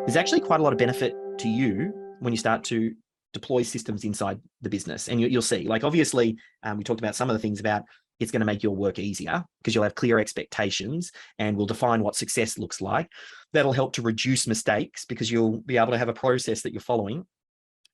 There's actually quite a lot of benefit to you when you start to deploy systems inside the business. And you'll see, like, obviously, we talked about some of the things about it's going to make your work easier because you'll have clear expectations and we'll define what success looks like. That'll help to reduce mistakes because you'll be able to have a process that you're following.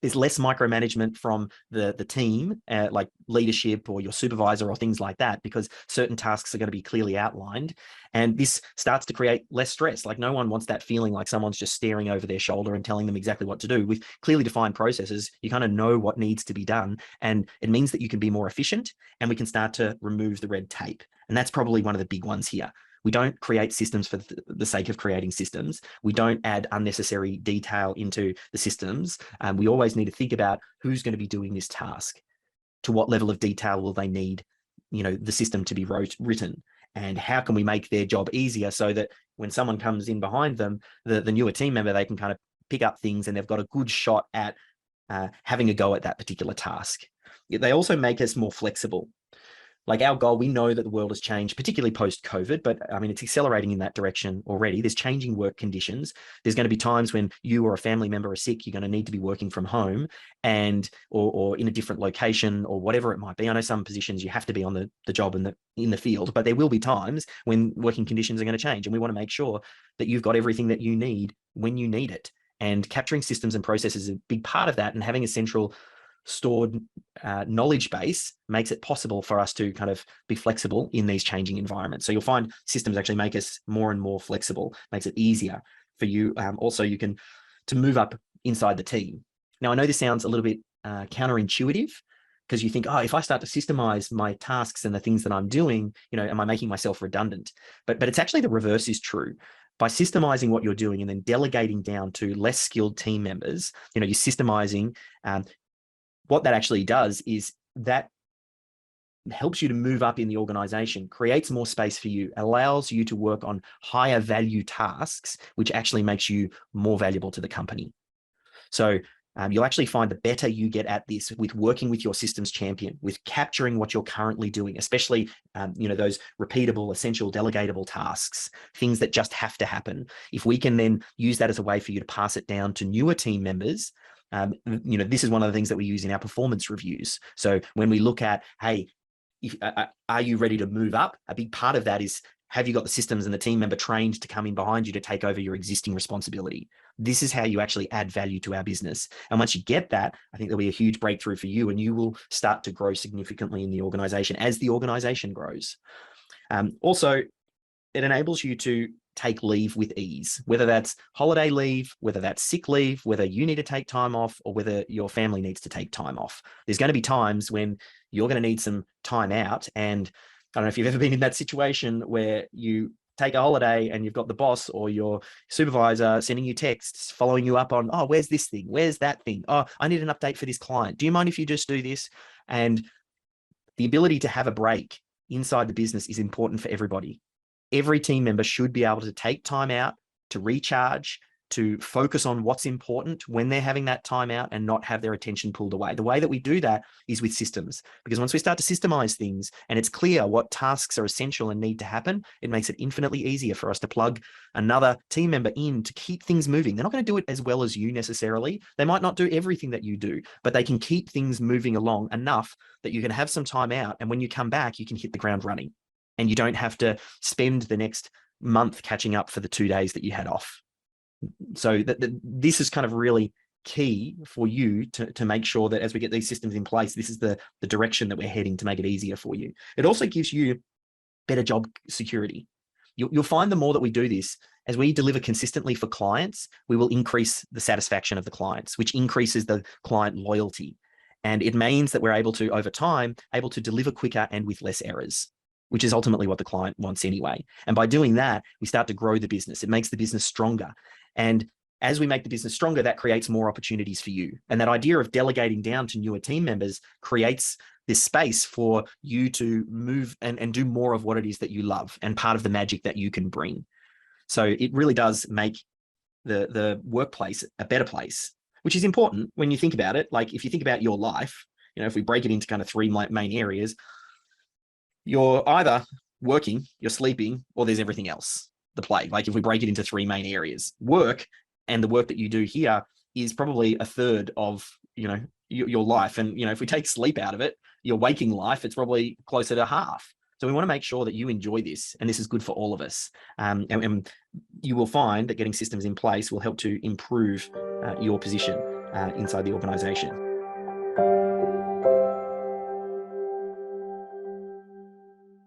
There's less micromanagement from the team, like leadership or your supervisor or things like that, because certain tasks are going to be clearly outlined. And this starts to create less stress. Like, no one wants that feeling like someone's just staring over their shoulder and telling them exactly what to do. With clearly defined processes, you kind of know what needs to be done. And it means that you can be more efficient and we can start to remove the red tape. And that's probably one of the big ones here. We don't create systems for the sake of creating systems. We don't add unnecessary detail into the systems. We always need to think about who's going to be doing this task. To what level of detail will they need, the system to be written? And how can we make their job easier so that when someone comes in behind them, the newer team member, they can kind of pick up things and they've got a good shot at having a go at that particular task. They also make us more flexible. Like, our goal, we know that the world has changed, particularly post-COVID, but I mean, it's accelerating in that direction already. There's changing work conditions. There's going to be times when you or a family member are sick, you're going to need to be working from home or in a different location or whatever it might be. I know some positions you have to be on the job in the field, but there will be times when working conditions are going to change. And we want to make sure that you've got everything that you need when you need it. And capturing systems and processes is a big part of that, and having a central stored knowledge base makes it possible for us to kind of be flexible in these changing environments. So you'll find systems actually make us more and more flexible, makes it easier for you. Also, you can to move up inside the team. Now, I know this sounds a little bit counterintuitive because you think, oh, if I start to systemize my tasks and the things that I'm doing, am I making myself redundant? But it's actually the reverse is true. By systemizing what you're doing and then delegating down to less skilled team members, you're systemizing. What that actually does is that helps you to move up in the organization, creates more space for you, allows you to work on higher value tasks, which actually makes you more valuable to the company. So you'll actually find the better you get at this with working with your systems champion, with capturing what you're currently doing, especially, those repeatable, essential, delegatable tasks, things that just have to happen. If we can then use that as a way for you to pass it down to newer team members, this is one of the things that we use in our performance reviews. So when we look at, hey, are you ready to move up? A big part of that is, have you got the systems and the team member trained to come in behind you to take over your existing responsibility? This is how you actually add value to our business. And once you get that, I think there'll be a huge breakthrough for you, and you will start to grow significantly in the organization as the organization grows. Also, it enables you to take leave with ease, whether that's holiday leave, whether that's sick leave, whether you need to take time off, or whether your family needs to take time off. There's going to be times when you're going to need some time out. And I don't know if you've ever been in that situation where you take a holiday and you've got the boss or your supervisor sending you texts, following you up on, oh, where's this thing? Where's that thing? Oh, I need an update for this client. Do you mind if you just do this? And the ability to have a break inside the business is important for everybody. Every team member should be able to take time out to recharge, to focus on what's important when they're having that time out and not have their attention pulled away. The way that we do that is with systems, because once we start to systemize things and it's clear what tasks are essential and need to happen, it makes it infinitely easier for us to plug another team member in to keep things moving. They're not going to do it as well as you necessarily. They might not do everything that you do, but they can keep things moving along enough that you can have some time out. And when you come back, you can hit the ground running. And you don't have to spend the next month catching up for the 2 days that you had off. So this is kind of really key for you to make sure that as we get these systems in place, this is the direction that we're heading to make it easier for you. It also gives you better job security. You'll find the more that we do this, as we deliver consistently for clients, we will increase the satisfaction of the clients, which increases the client loyalty. And it means that we're able to, over time, able to deliver quicker and with less errors, which is ultimately what the client wants anyway. And by doing that, we start to grow the business. It makes the business stronger. And as we make the business stronger, that creates more opportunities for you. And that idea of delegating down to newer team members creates this space for you to move and do more of what it is that you love and part of the magic that you can bring. So it really does make the workplace a better place, which is important when you think about it. Like, if you think about your life, if we break it into kind of three main areas, you're either working, you're sleeping, or there's everything else. the play. Like if we break it into three main areas, work, and the work that you do here is probably a third of, your life. And, if we take sleep out of it, your waking life, it's probably closer to half. So we want to make sure that you enjoy this, and this is good for all of us. And you will find that getting systems in place will help to improve your position inside the organization.